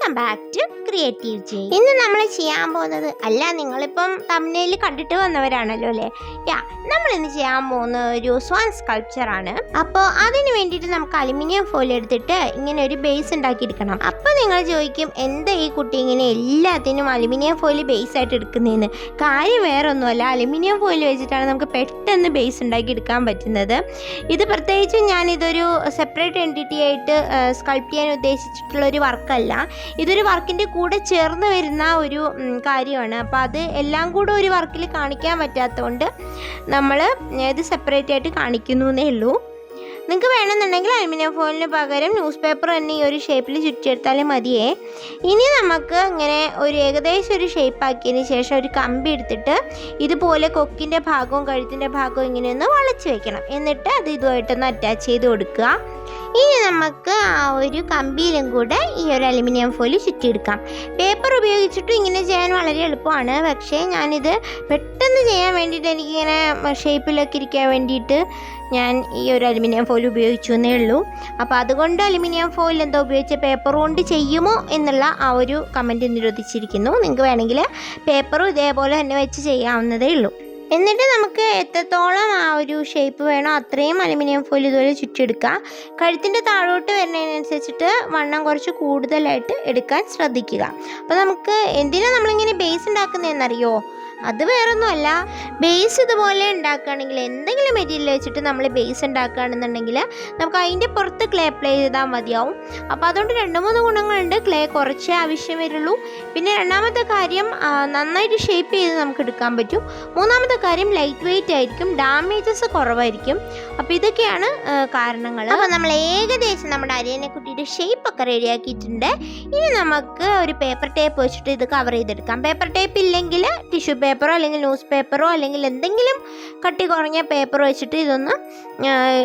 Welcome back to creative J. ഇന്ന് നമ്മൾ ചെയ്യാൻ പോകുന്നത് നിങ്ങളിപ്പം തംബ്നെയിൽ കണ്ടിട്ട് വന്നവരാണല്ലോ അല്ലേ. നമ്മൾ ഇന്ന് ചെയ്യാൻ പോകുന്ന ഒരു സ്വാൻ സ്കൾപ്ചറാണ്. അപ്പോൾ അതിന് വേണ്ടിയിട്ട് നമുക്ക് അലുമിനിയം ഫോയിൽ എടുത്തിട്ട് ഇങ്ങനെ ഒരു ബേസ് ഉണ്ടാക്കിയെടുക്കണം. അപ്പോൾ നിങ്ങൾ ചോദിക്കും, എന്താ ഈ കുട്ടി ഇങ്ങനെ എല്ലാത്തിനും അലുമിനിയം ഫോയിൽ ബേസ് ആയിട്ട് എടുക്കുന്നതെന്ന്. കാര്യം വേറെ ഒന്നുമല്ല, അലുമിനിയം ഫോയിൽ വെച്ചിട്ടാണ് നമുക്ക് പെട്ടെന്ന് ബേസ് ഉണ്ടാക്കിയെടുക്കാൻ പറ്റുന്നത്. ഇത് പ്രത്യേകിച്ചും ഞാനിതൊരു സെപ്പറേറ്റ് എൻറ്റിറ്റി ആയിട്ട് സ്കൾപ്റ്റ് ചെയ്യാൻ ഉദ്ദേശിച്ചിട്ടുള്ളൊരു വർക്കല്ല. ഇതൊരു വർക്കിൻ്റെ കൂടെ ചേർന്ന് വരുന്ന ഒരു കാര്യമാണ്. അപ്പോൾ അത് എല്ലാം കൂടെ ഒരു വർക്കിൽ കാണിക്കാൻ പറ്റാത്തതുകൊണ്ട് നമ്മൾ ഇത് സെപ്പറേറ്റ് ആയിട്ട് കാണിക്കുന്നു എന്നേ ഉള്ളൂ. നിങ്ങൾക്ക് വേണമെന്നുണ്ടെങ്കിൽ അലുമിനിയം ഫോയിലിന് പകരം ന്യൂസ് പേപ്പർ തന്നെ ഈ ഒരു ഷേപ്പിൽ ചുറ്റിയെടുത്താലും മതിയേ. ഇനി നമുക്ക് ഇങ്ങനെ ഒരു ഏകദേശം ഒരു ഷേപ്പ് ആക്കിയതിന് ശേഷം ഒരു കമ്പി എടുത്തിട്ട് ഇതുപോലെ കൊക്കിൻ്റെ ഭാഗവും കഴുത്തിൻ്റെ ഭാഗവും ഇങ്ങനെയൊന്ന് വളച്ച് വെക്കണം. എന്നിട്ട് അത് ഇതുമായിട്ടൊന്ന് അറ്റാച്ച് ചെയ്ത് കൊടുക്കുക. ഇനി നമുക്ക് ആ ഒരു കമ്പിയിലും കൂടെ ഈ ഒരു അലുമിനിയം ഫോയിൽ ചുറ്റിയെടുക്കാം. പേപ്പർ ഉപയോഗിച്ചിട്ടും ഇങ്ങനെ ചെയ്യാൻ വളരെ എളുപ്പമാണ്. പക്ഷേ ഞാനിത് പെട്ടെന്ന് ചെയ്യാൻ വേണ്ടിയിട്ട് എനിക്കിങ്ങനെ ഷേപ്പിലൊക്കെ ഇരിക്കാൻ വേണ്ടിയിട്ട് ഞാൻ ഈ ഒരു അലുമിനിയം ഫോയിൽ ഉപയോഗിച്ചു എന്നേ ഉള്ളൂ. അപ്പോൾ അതുകൊണ്ട് അലുമിനിയം ഫോയിൽ എന്താ ഉപയോഗിച്ച് പേപ്പർ കൊണ്ട് ചെയ്യുമോ എന്നുള്ള ആ ഒരു കമൻറ്റ് നിരോധിച്ചിരിക്കുന്നു. നിങ്ങൾക്ക് വേണമെങ്കിൽ പേപ്പറും ഇതേപോലെ തന്നെ വെച്ച് ചെയ്യാവുന്നതേ ഉള്ളൂ. എന്നിട്ട് നമുക്ക് എത്രത്തോളം ആ ഒരു ഷേപ്പ് വേണോ അത്രയും അലുമിനിയം ഫോയിൽ ഇതുപോലെ ചുറ്റിയെടുക്കുക. കഴുത്തിൻ്റെ താഴോട്ട് വരുന്നതിനനുസരിച്ചിട്ട് വണ്ണം കുറച്ച് കൂടുതലായിട്ട് എടുക്കാൻ ശ്രദ്ധിക്കുക. അപ്പോൾ നമുക്ക് എന്തിനാണ് നമ്മളിങ്ങനെ ബേസ് ഉണ്ടാക്കുന്നതെന്നറിയോ? അത് വേറൊന്നുമല്ല, ബേസ് ഇതുപോലെ ഉണ്ടാക്കുകയാണെങ്കിൽ എന്തെങ്കിലും മെറ്റീരിയൽ വെച്ചിട്ട് നമ്മൾ ബേസ് ഉണ്ടാക്കുകയാണെന്നുണ്ടെങ്കിൽ നമുക്ക് അതിൻ്റെ പുറത്ത് ക്ലേ അപ്ലൈ ചെയ്താൽ മതിയാവും. അപ്പോൾ അതുകൊണ്ട് 2-3 ഗുണങ്ങളുണ്ട്. ക്ലേ കുറച്ചേ ആവശ്യം വരുള്ളൂ. പിന്നെ രണ്ടാമത്തെ കാര്യം, നന്നായിട്ട് ഷേപ്പ് ചെയ്ത് നമുക്ക് എടുക്കാൻ പറ്റും. മൂന്നാമത്തെ കാര്യം, ലൈറ്റ് വെയിറ്റ് ആയിരിക്കും, ഡാമേജസ് കുറവായിരിക്കും. അപ്പോൾ ഇതൊക്കെയാണ് കാരണങ്ങൾ. അപ്പോൾ നമ്മൾ ഏകദേശം നമ്മുടെ അരിയനെക്കുട്ടിയുടെ ഷേപ്പൊക്കെ റെഡിയാക്കിയിട്ടുണ്ട്. ഇനി നമുക്ക് ഒരു പേപ്പർ ടേപ്പ് വെച്ചിട്ട് ഇത് കവർ ചെയ്തെടുക്കാം. പേപ്പർ ടേപ്പ് ഇല്ലെങ്കിൽ ടിഷ്യൂ പേപ്പറോ അല്ലെങ്കിൽ ന്യൂസ് പേപ്പറോ അല്ലെങ്കിൽ എന്തെങ്കിലും കട്ടി കുറഞ്ഞ പേപ്പർ വെച്ചിട്ട് ഇതൊന്ന്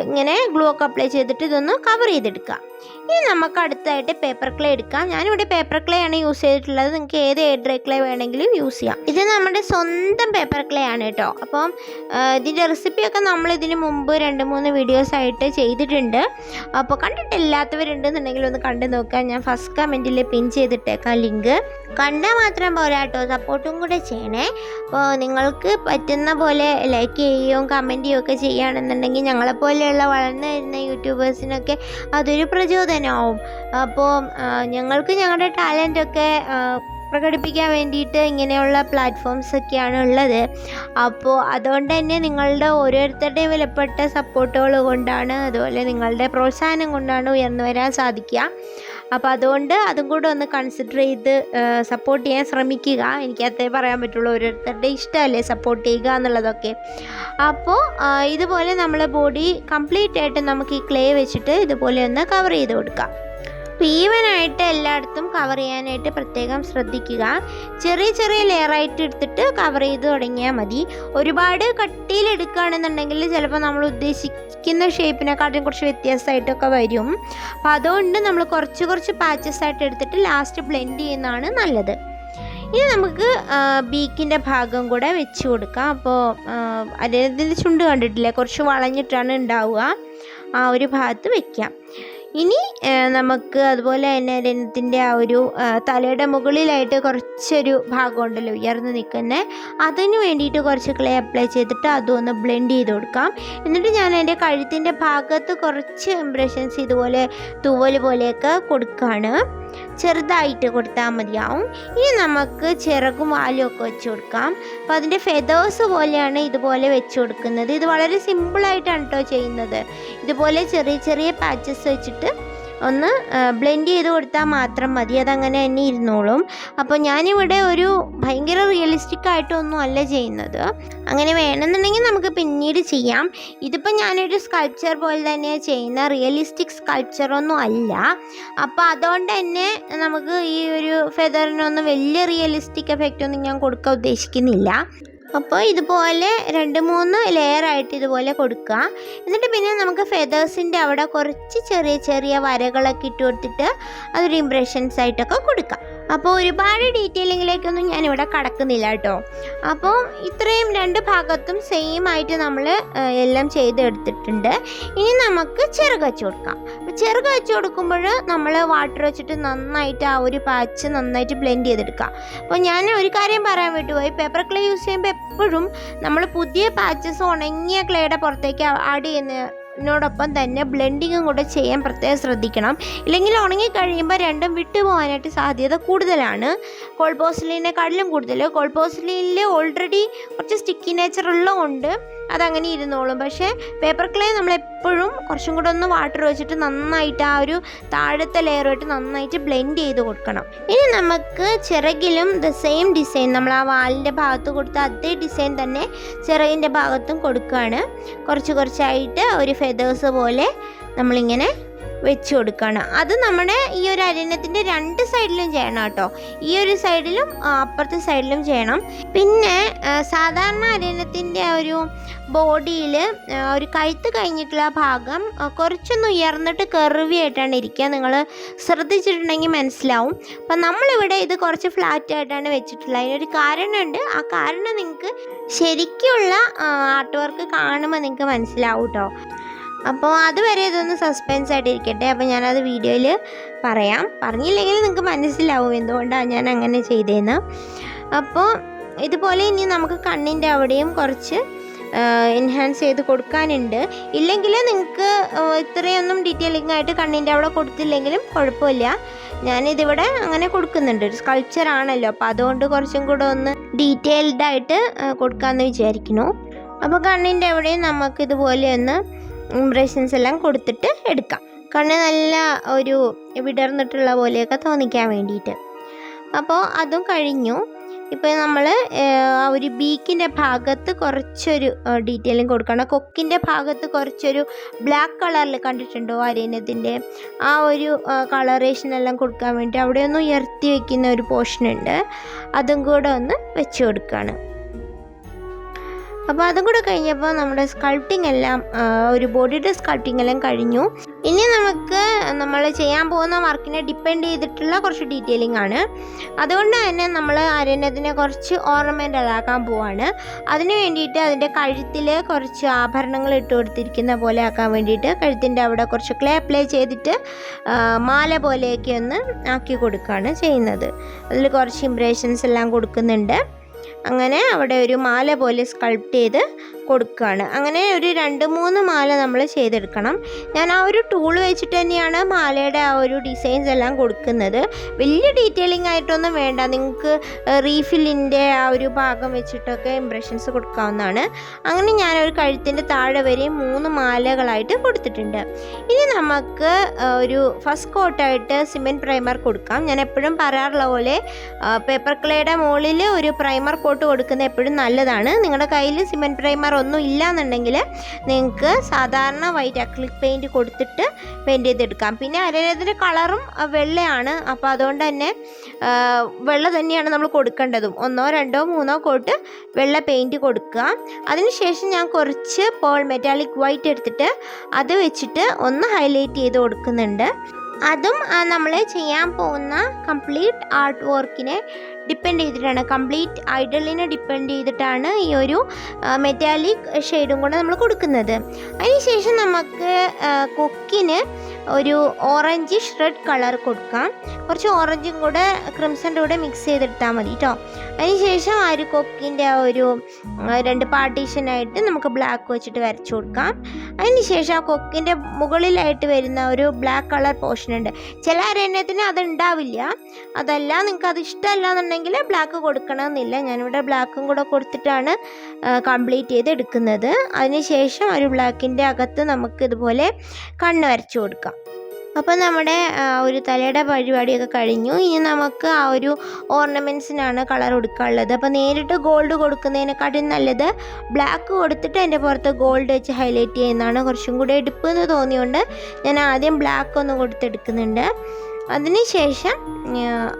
ഇങ്ങനെ ഗ്ലൂ ഒക്കെ അപ്ലൈ ചെയ്തിട്ട് ഇതൊന്ന് കവർ ചെയ്തെടുക്കുക. ഇനി നമുക്ക് അടുത്തായിട്ട് പേപ്പർ ക്ലേ എടുക്കാം. ഞാനിവിടെ പേപ്പർ ക്ലേ ആണ് യൂസ് ചെയ്തിട്ടുള്ളത്. നിങ്ങൾക്ക് ഏത് airdry ക്ലേ വേണമെങ്കിലും യൂസ് ചെയ്യാം. ഇത് നമ്മുടെ സ്വന്തം പേപ്പർ ക്ലേ ആണ് കേട്ടോ. അപ്പം ഇതിൻ്റെ റെസിപ്പിയൊക്കെ നമ്മൾ ഇതിന് മുമ്പ് 2-3 വീഡിയോസ് ആയിട്ട് ചെയ്തിട്ടുണ്ട്. അപ്പോൾ കണ്ടിട്ടില്ലാത്തവരുണ്ടെന്നുണ്ടെങ്കിൽ ഒന്ന് കണ്ടു നോക്കാം. ഞാൻ ഫസ്റ്റ് കമൻറ്റിൽ പിൻ ചെയ്തിട്ടേക്കാം ലിങ്ക്. കണ്ടാൽ മാത്രം പോരാ കേട്ടോ, സപ്പോർട്ടും കൂടെ ചെയ്യണേ. അപ്പോൾ നിങ്ങൾക്ക് പറ്റുന്ന പോലെ ലൈക്ക് ചെയ്യുകയും കമൻറ്റ് ചെയ്യുകയൊക്കെ ചെയ്യുകയാണെന്നുണ്ടെങ്കിൽ ഞങ്ങളെപ്പോലെയുള്ള വളർന്നു വരുന്ന യൂട്യൂബേഴ്സിനൊക്കെ അതൊരു പ്രചോദനമാവും. അപ്പോൾ ഞങ്ങൾക്ക് ഞങ്ങളുടെ ടാലൻ്റൊക്കെ പ്രകടിപ്പിക്കാൻ വേണ്ടിയിട്ട് ഇങ്ങനെയുള്ള പ്ലാറ്റ്ഫോംസൊക്കെയാണ് ഉള്ളത്. അപ്പോൾ അതുകൊണ്ട് തന്നെ നിങ്ങളുടെ ഓരോരുത്തരുടെയും വിലപ്പെട്ട സപ്പോർട്ടുകൾ കൊണ്ടാണ്, അതുപോലെ നിങ്ങളുടെ പ്രോത്സാഹനം കൊണ്ടാണ് ഉയർന്നു വരാൻ സാധിക്കുക. അപ്പോൾ അതുകൊണ്ട് അതും കൂടെ ഒന്ന് കൺസിഡർ ചെയ്ത് സപ്പോർട്ട് ചെയ്യാൻ ശ്രമിക്കുക. എനിക്കതേ പറയാൻ പറ്റുള്ളൂ. ഓരോരുത്തരുടെ ഇഷ്ടമല്ലേ സപ്പോർട്ട് ചെയ്യുക എന്നുള്ളതൊക്കെ. അപ്പോൾ ഇതുപോലെ നമ്മളെ ബോഡി കംപ്ലീറ്റ് ആയിട്ട് നമുക്ക് ഈ ക്ലേ വെച്ചിട്ട് ഇതുപോലെ ഒന്ന് കവർ ചെയ്ത് കൊടുക്കാം. ഈവനായിട്ട് എല്ലായിടത്തും കവർ ചെയ്യാനായിട്ട് പ്രത്യേകം ശ്രദ്ധിക്കുക. ചെറിയ ചെറിയ ലെയറായിട്ട് എടുത്തിട്ട് കവർ ചെയ്ത് തുടങ്ങിയാൽ മതി. ഒരുപാട് കട്ടിയിലെടുക്കുകയാണെന്നുണ്ടെങ്കിൽ ചിലപ്പോൾ നമ്മൾ ഉദ്ദേശിക്കുന്ന ഷേപ്പിനെക്കാട്ടും കുറച്ച് വ്യത്യാസമായിട്ടൊക്കെ വരും. അപ്പോൾ അതുകൊണ്ട് നമ്മൾ കുറച്ച് പാച്ചസ് ആയിട്ട് എടുത്തിട്ട് ലാസ്റ്റ് ബ്ലെൻഡ് ചെയ്യുന്നതാണ് നല്ലത്. ഇനി നമുക്ക് ബീക്കിൻ്റെ ഭാഗം കൂടെ വെച്ച് കൊടുക്കാം. അപ്പോൾ അതിൻ്റെ ചുണ്ട് കണ്ടിട്ടില്ലേ, കുറച്ച് വളഞ്ഞിട്ടാണ് ഉണ്ടാവുക. ആ ഒരു ഭാഗത്ത് വയ്ക്കാം. ഇനി നമുക്ക് അതുപോലെ തന്നെ രനത്തിൻ്റെ ആ ഒരു തലയുടെ മുകളിലായിട്ട് കുറച്ചൊരു ഭാഗമുണ്ടല്ലോ ഉയർന്ന് നിൽക്കുന്നത്, അതിന് വേണ്ടിയിട്ട് കുറച്ച് ക്ലേ അപ്ലൈ ചെയ്തിട്ട് അതൊന്ന് ബ്ലെൻഡ് ചെയ്ത് കൊടുക്കാം. എന്നിട്ട് ഞാൻ എൻ്റെ കഴുത്തിൻ്റെ ഭാഗത്ത് കുറച്ച് ഇംപ്രഷൻസ് ഇതുപോലെ തൂവൽ പോലെയൊക്കെ കൊടുക്കുകയാണ്. ചെറുതായിട്ട് കൊടുത്താൽ മതിയാവും. ഇനി നമുക്ക് ചിറകും വാലും ഒക്കെ വെച്ച് കൊടുക്കാം. അപ്പോൾ അതിൻ്റെ ഫെദേഴ്സ് പോലെയാണ് ഇതുപോലെ വെച്ച് കൊടുക്കുന്നത്. ഇത് വളരെ സിമ്പിളായിട്ടാണ് കേട്ടോ ചെയ്യുന്നത്. ഇതുപോലെ ചെറിയ ചെറിയ പാച്ചസ് വെച്ചിട്ട് ഒന്ന് ബ്ലെൻഡ് ചെയ്ത് കൊടുത്താൽ മാത്രം മതി. അതങ്ങനെ തന്നെ ഇരുന്നോളും. അപ്പോൾ ഞാനിവിടെ ഒരു ഭയങ്കര റിയലിസ്റ്റിക് ആയിട്ടൊന്നും അല്ല ചെയ്യുന്നത്. അങ്ങനെ വേണമെന്നുണ്ടെങ്കിൽ നമുക്ക് പിന്നീട് ചെയ്യാം. ഇതിപ്പോൾ ഞാനൊരു സ്കൾപ്ചർ പോലെ തന്നെയാണ് ചെയ്യുന്ന, റിയലിസ്റ്റിക് സ്കൾപ്ചറൊന്നും അല്ല. അപ്പോൾ അതുകൊണ്ട് തന്നെ നമുക്ക് ഈ ഒരു ഫെദറിനൊന്നും വലിയ റിയലിസ്റ്റിക് എഫക്റ്റ് ഒന്നും ഞാൻ കൊടുക്കാൻ ഉദ്ദേശിക്കുന്നില്ല. അപ്പോൾ ഇതുപോലെ 2-3 ലെയറായിട്ട് ഇതുപോലെ കൊടുക്കുക. എന്നിട്ട് പിന്നെ നമുക്ക് ഫെദേഴ്സിൻ്റെ അവിടെ കുറച്ച് ചെറിയ ചെറിയ വരകളൊക്കെ ഇട്ട് കൊടുത്തിട്ട് അതൊരു ഇംപ്രഷൻസ് ആയിട്ടൊക്കെ കൊടുക്കാം. അപ്പോൾ ഒരുപാട് ഡീറ്റെയിലിങ്ങിലേക്കൊന്നും ഞാനിവിടെ കടക്കുന്നില്ല കേട്ടോ. അപ്പോൾ ഇത്രയും രണ്ട് ഭാഗത്തും സെയിം ആയിട്ട് നമ്മൾ എല്ലാം ചെയ്തെടുത്തിട്ടുണ്ട്. ഇനി നമുക്ക് ചിറക് വെച്ച് കൊടുക്കാം. അപ്പോൾ ചിറക് വെച്ച് കൊടുക്കുമ്പോൾ നമ്മൾ വാട്ടർ വെച്ചിട്ട് നന്നായിട്ട് ആ ഒരു പാച്ച് നന്നായിട്ട് ബ്ലെൻഡ് ചെയ്തെടുക്കുക. അപ്പോൾ ഞാൻ ഒരു കാര്യം പറയാൻ വിട്ടുപോയി, പേപ്പർ ക്ലേ യൂസ് ചെയ്യുമ്പോൾ എപ്പോഴും നമ്മൾ പുതിയ പാച്ചസ് ഉണങ്ങിയ ക്ലേയുടെ പുറത്തേക്ക് ആഡ് ചെയ്യുന്നതിനോടൊപ്പം തന്നെ ബ്ലെൻഡിങ്ങും കൂടെ ചെയ്യാൻ പ്രത്യേകം ശ്രദ്ധിക്കണം. ഇല്ലെങ്കിൽ ഉണങ്ങിക്കഴിയുമ്പോൾ രണ്ടും വിട്ടുപോകാനായിട്ട് സാധ്യത കൂടുതലാണ്. കോൾപോസിലിനെക്കാട്ടിലും കൂടുതൽ. കോൾപോസിലിനിൽ ഓൾറെഡി കുറച്ച് സ്റ്റിക്കി നേച്ചർ ഉള്ളതുകൊണ്ട് അതങ്ങനെ ഇരുന്നോളും. പക്ഷേ പേപ്പർ ക്ലേ നമ്മളെപ്പോഴും കുറച്ചും കൂടെ ഒന്ന് വാട്ടർ വെച്ചിട്ട് നന്നായിട്ട് ആ ഒരു താഴത്തെ ലെയറുമായിട്ട് നന്നായിട്ട് ബ്ലെൻഡ് ചെയ്ത് കൊടുക്കണം. ഇനി നമുക്ക് ചിറകിലും ദ സെയിം ഡിസൈൻ, നമ്മൾ ആ വാലിൻ്റെ ഭാഗത്ത് കൊടുത്ത അതേ ഡിസൈൻ തന്നെ ചിറകിൻ്റെ ഭാഗത്തും കൊടുക്കുകയാണ്. കുറച്ച് കുറച്ചായിട്ട് ഒരു ഫെദേഴ്സ് പോലെ നമ്മളിങ്ങനെ വെച്ച് കൊടുക്കുകയാണ്. അത് നമ്മുടെ ഈ ഒരു അരണ്യത്തിൻ്റെ രണ്ട് സൈഡിലും ചെയ്യണം കേട്ടോ. ഈ ഒരു സൈഡിലും അപ്പുറത്തെ സൈഡിലും ചെയ്യണം. പിന്നെ സാധാരണ അരണ്യത്തിൻ്റെ ഒരു ബോഡിയിൽ ഒരു കഴുത്ത് കഴിഞ്ഞിട്ടുള്ള ഭാഗം കുറച്ചൊന്ന് ഉയർന്നിട്ട് കർവി ആയിട്ടാണ് ഇരിക്കുക. നിങ്ങൾ ശ്രദ്ധിച്ചിട്ടുണ്ടെങ്കിൽ മനസ്സിലാവും. അപ്പം നമ്മളിവിടെ ഇത് കുറച്ച് ഫ്ലാറ്റ് ആയിട്ടാണ് വെച്ചിട്ടുള്ളത്. അതിനൊരു കാരണമുണ്ട്. ആ കാരണം നിങ്ങൾക്ക് ശരിക്കുള്ള ആർട്ട് വർക്ക് കാണുമ്പോൾ നിങ്ങൾക്ക് മനസ്സിലാവും കേട്ടോ. അപ്പോൾ അതുവരെ ഇതൊന്ന് സസ്പെൻസ് ആയിട്ടിരിക്കട്ടെ. അപ്പോൾ ഞാനത് വീഡിയോയിൽ പറഞ്ഞില്ലെങ്കിൽ നിങ്ങൾക്ക് മനസ്സിലാവും എന്തുകൊണ്ടാണ് ഞാൻ അങ്ങനെ ചെയ്തതെന്ന്. അപ്പോൾ ഇതുപോലെ ഇനി നമുക്ക് കണ്ണിൻ്റെ അവിടെയും കുറച്ച് എൻഹാൻസ് ചെയ്ത് കൊടുക്കാനുണ്ട്. ഇല്ലെങ്കിൽ നിങ്ങൾക്ക് ഇത്രയൊന്നും ഡീറ്റെയിലിംഗ് ആയിട്ട് കണ്ണിൻ്റെ അവിടെ കൊടുത്തില്ലെങ്കിലും കുഴപ്പമില്ല. ഞാനിതിവിടെ അങ്ങനെ കൊടുക്കുന്നുണ്ട്. ഒരു സ്കൾപ്ചർ ആണല്ലോ, അപ്പോൾ അതുകൊണ്ട് കുറച്ചും കൂടെ ഒന്ന് ഡീറ്റെയിൽഡ് ആയിട്ട് കൊടുക്കാമെന്ന് വിചാരിക്കുന്നു. അപ്പോൾ കണ്ണിൻ്റെ അവിടെയും നമുക്കിതുപോലെ ഒന്ന് ഇംപ്രഷൻസ് എല്ലാം കൊടുത്തിട്ട് എടുക്കാം. കണ്ണ് നല്ല ഒരു വിടർന്നിട്ടുള്ള പോലെയൊക്കെ തോന്നിക്കാൻ വേണ്ടിയിട്ട്. അപ്പോൾ അതും കഴിഞ്ഞു. ഇപ്പോൾ നമ്മൾ ആ ഒരു ബീക്കിൻ്റെ ഭാഗത്ത് കുറച്ചൊരു ഡീറ്റെയിലിംഗ് കൊടുക്കണം. കൊക്കിൻ്റെ ഭാഗത്ത് കുറച്ചൊരു ബ്ലാക്ക് കളറിൽ കണ്ടിട്ടുണ്ടോ അരണ്യത്തിൻ്റെ ആ ഒരു കളറേഷനെല്ലാം കൊടുക്കാൻ വേണ്ടി അവിടെ ഒന്ന് ഉയർത്തി വയ്ക്കുന്ന ഒരു പോർഷനുണ്ട്. അതും കൂടെ ഒന്ന് വെച്ച് കൊടുക്കുകയാണ്. അപ്പോൾ അതും കൂടെ കഴിഞ്ഞപ്പോൾ നമ്മുടെ സ്കൾപ്റ്റിംഗ് എല്ലാം ഒരു ബോഡിയുടെ സ്കൾപ്റ്റിംഗ് എല്ലാം കഴിഞ്ഞു. ഇനി നമുക്ക് നമ്മൾ ചെയ്യാൻ പോകുന്ന വർക്കിനെ ഡിപ്പെൻഡ് ചെയ്തിട്ടുള്ള കുറച്ച് ഡീറ്റെയിലിംഗ് ആണ്. അതുകൊണ്ട് തന്നെ നമ്മൾ അരണ്യത്തിനെ കുറച്ച് ഓർണമെൻ്റൽ ആക്കാൻ പോവാണ്. അതിന് വേണ്ടിയിട്ട് അതിൻ്റെ കഴുത്തിൽ കുറച്ച് ആഭരണങ്ങൾ ഇട്ട് കൊടുത്തിരിക്കുന്ന പോലെ ആക്കാൻ വേണ്ടിയിട്ട് കഴുത്തിൻ്റെ അവിടെ കുറച്ച് ക്ലേ അപ്ലൈ ചെയ്തിട്ട് മാല പോലെയൊക്കെ ഒന്ന് ആക്കി കൊടുക്കുകയാണ് ചെയ്യുന്നത്. അതിൽ കുറച്ച് ഇംപ്രഷൻസ് എല്ലാം കൊടുക്കുന്നുണ്ട്. അങ്ങനെ അവിടെ ഒരു മാല പോലെ സ്കൾപ്റ്റ് ചെയ്ത് കൊടുക്കുകയാണ്. അങ്ങനെ ഒരു 2-3 മാല നമ്മൾ ചെയ്തെടുക്കണം. ഞാൻ ആ ഒരു ടൂൾ വെച്ചിട്ട് തന്നെയാണ് മാലയുടെ ആ ഒരു ഡിസൈൻസ് എല്ലാം കൊടുക്കുന്നത്. വലിയ ഡീറ്റെയിലിംഗ് ആയിട്ടൊന്നും വേണ്ട. നിങ്ങൾക്ക് റീഫില്ലിൻ്റെ ആ ഒരു ഭാഗം വെച്ചിട്ടൊക്കെ ഇംപ്രഷൻസ് കൊടുക്കാവുന്നതാണ്. അങ്ങനെ ഞാനൊരു കഴുത്തിൻ്റെ താഴെ വരെ 3 മാലകളായിട്ട് കൊടുത്തിട്ടുണ്ട്. ഇനി നമുക്ക് ഒരു ഫസ്റ്റ് കോട്ടായിട്ട് സിമെൻറ്റ് പ്രൈമർ കൊടുക്കാം. ഞാൻ എപ്പോഴും പറയാറുള്ള പോലെ പേപ്പർ ക്ലേയുടെ മുകളിൽ ഒരു പ്രൈമർ കോട്ട് കൊടുക്കുന്നത് എപ്പോഴും നല്ലതാണ്. നിങ്ങളുടെ കയ്യിൽ സിമെൻറ്റ് പ്രൈമർ ഒന്നും ഇല്ലയെന്നുണ്ടെങ്കിൽ നിങ്ങൾക്ക് സാധാരണ വൈറ്റ് അക്രിലിക് പെയിൻറ്റ് കൊടുത്തിട്ട് പെയിൻറ്റ് ചെയ്തെടുക്കാം. പിന്നെ അരണ്യത്തിൻ്റെ കളറും വെള്ളയാണ്. അപ്പോൾ അതുകൊണ്ട് തന്നെ വെള്ള തന്നെയാണ് നമ്മൾ കൊടുക്കേണ്ടതും. 1, 2, 3 കോട്ട് വെള്ള പെയിൻറ്റ് കൊടുക്കുക. അതിനുശേഷം ഞാൻ കുറച്ച് പേൾ മെറ്റാലിക് വൈറ്റ് എടുത്തിട്ട് അത് വെച്ചിട്ട് ഒന്ന് ഹൈലൈറ്റ് ചെയ്ത് കൊടുക്കുന്നുണ്ട്. അതും നമ്മൾ ചെയ്യാൻ പോകുന്ന കംപ്ലീറ്റ് ആർട്ട് വർക്കിനെ ഡിപ്പെൻഡ് ചെയ്തിട്ടാണ്, കംപ്ലീറ്റ് ഐഡലിനെ ഡിപ്പെൻഡ് ചെയ്തിട്ടാണ് ഈ ഒരു മെറ്റാലിക് ഷെയ്ഡും കൂടെ നമ്മൾ കൊടുക്കുന്നത്. അതിനുശേഷം നമുക്ക് കൊക്കിന് ഒരു ഓറഞ്ചിഷ് റെഡ് കളർ കൊടുക്കാം. കുറച്ച് ഓറഞ്ചും കൂടെ ക്രിംസൻ്റെ കൂടെ മിക്സ് ചെയ്തെടുത്താൽ മതി കേട്ടോ. അതിനുശേഷം ആ ഒരു കൊക്കിൻ്റെ ആ ഒരു 2 പാർട്ടീഷനായിട്ട് നമുക്ക് ബ്ലാക്ക് വെച്ചിട്ട് വരച്ചു കൊടുക്കാം. അതിനുശേഷം ആ കൊക്കിൻ്റെ മുകളിലായിട്ട് വരുന്ന ഒരു ബ്ലാക്ക് കളർ പോർഷൻ ഉണ്ട്. ചില അരണ്യത്തിന് അതുണ്ടാവില്ല. അതല്ല നിങ്ങൾക്ക് അത് ഇഷ്ടമല്ല എന്നുണ്ടെങ്കിൽ ബ്ലാക്ക് കൊടുക്കണമെന്നില്ല. ഞാനിവിടെ ബ്ലാക്കും കൂടെ കൊടുത്തിട്ടാണ് കംപ്ലീറ്റ് ചെയ്ത് എടുക്കുന്നത്. അതിനുശേഷം ഒരു ബ്ലാക്കിൻ്റെ അകത്ത് നമുക്ക് ഇതുപോലെ കണ്ണ് വരച്ചു കൊടുക്കാം. അപ്പോൾ നമ്മുടെ ഒരു തലയുടെ പരിപാടിയൊക്കെ കഴിഞ്ഞു. ഇനി നമുക്ക് ആ ഒരു ഓർണമെൻറ്റ്സിനാണ് കളർ കൊടുക്കാനുള്ളത്. അപ്പോൾ നേരിട്ട് ഗോൾഡ് കൊടുക്കുന്നതിനെക്കാട്ടും നല്ലത് ബ്ലാക്ക് കൊടുത്തിട്ട് അതിൻ്റെ പുറത്ത് ഗോൾഡ് വെച്ച് ഹൈലൈറ്റ് ചെയ്യുന്നതാണ് കുറച്ചും കൂടി എടുപ്പ് എന്ന് തോന്നിയുകൊണ്ട് ഞാൻ ആദ്യം ബ്ലാക്ക് ഒന്ന് കൊടുത്തെടുക്കുന്നുണ്ട്. അതിനുശേഷം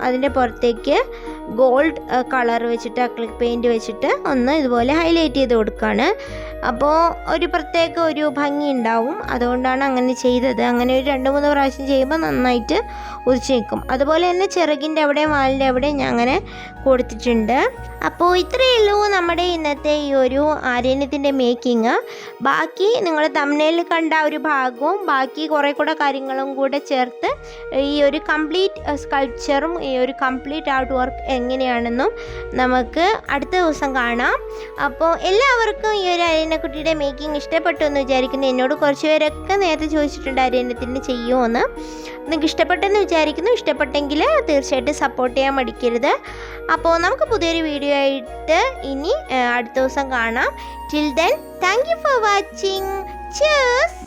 അതിൻ്റെ പുറത്തേക്ക് ഗോൾഡ് കളർ വെച്ചിട്ട് അക്രിലിക് പെയിൻറ്റ് വെച്ചിട്ട് ഒന്ന് ഇതുപോലെ ഹൈലൈറ്റ് ചെയ്ത് കൊടുക്കുകയാണ്. അപ്പോൾ ഒരു പ്രത്യേക ഒരു ഭംഗി ഉണ്ടാവും, അതുകൊണ്ടാണ് അങ്ങനെ ചെയ്തത്. അങ്ങനെ ഒരു 2-3 പ്രാവശ്യം ചെയ്യുമ്പോൾ നന്നായിട്ട് ഉദിച്ച് നിൽക്കും. അതുപോലെ തന്നെ ചിറകിൻ്റെ അവിടെയും വാലിൻ്റെ അവിടെയും ഞാൻ അങ്ങനെ കൊടുത്തിട്ടുണ്ട്. അപ്പോൾ ഇത്രയേ ഉള്ളൂ നമ്മുടെ ഇന്നത്തെ ഈ ഒരു ആരണ്യത്തിൻ്റെ മേക്കിങ്. ബാക്കി നിങ്ങൾ തംബ്നെയിലിൽ കണ്ട ഒരു ഭാഗവും ബാക്കി കുറേ കൂടെ കാര്യങ്ങളും കൂടെ ചേർത്ത് ഈ ഒരു കംപ്ലീറ്റ് സ്കൾപ്ചറും ഈ ഒരു കംപ്ലീറ്റ് ആർട്ട് വർക്ക് എങ്ങനെയാണെന്നും നമുക്ക് അടുത്ത ദിവസം കാണാം. അപ്പോൾ എല്ലാവർക്കും ഈ ഒരു അരണ്യക്കുട്ടിയുടെ മേക്കിംഗ് ഇഷ്ടപ്പെട്ടു എന്ന് വിചാരിക്കുന്നു. എന്നോട് കുറച്ച് പേരൊക്കെ നേരത്തെ ചോദിച്ചിട്ടുണ്ട് അരണ്യത്തിന് ചെയ്യുമോയെന്ന്. നിങ്ങൾക്ക് ഇഷ്ടപ്പെട്ടെന്ന് വിചാരിക്കുന്നു. ഇഷ്ടപ്പെട്ടെങ്കിൽ തീർച്ചയായിട്ടും സപ്പോർട്ട് ചെയ്യാൻ മടിക്കരുത്. അപ്പോൾ നമുക്ക് പുതിയൊരു വീഡിയോ ആയിട്ട് ഇനി അടുത്ത ദിവസം കാണാം. Till then thank you for watching. Cheers!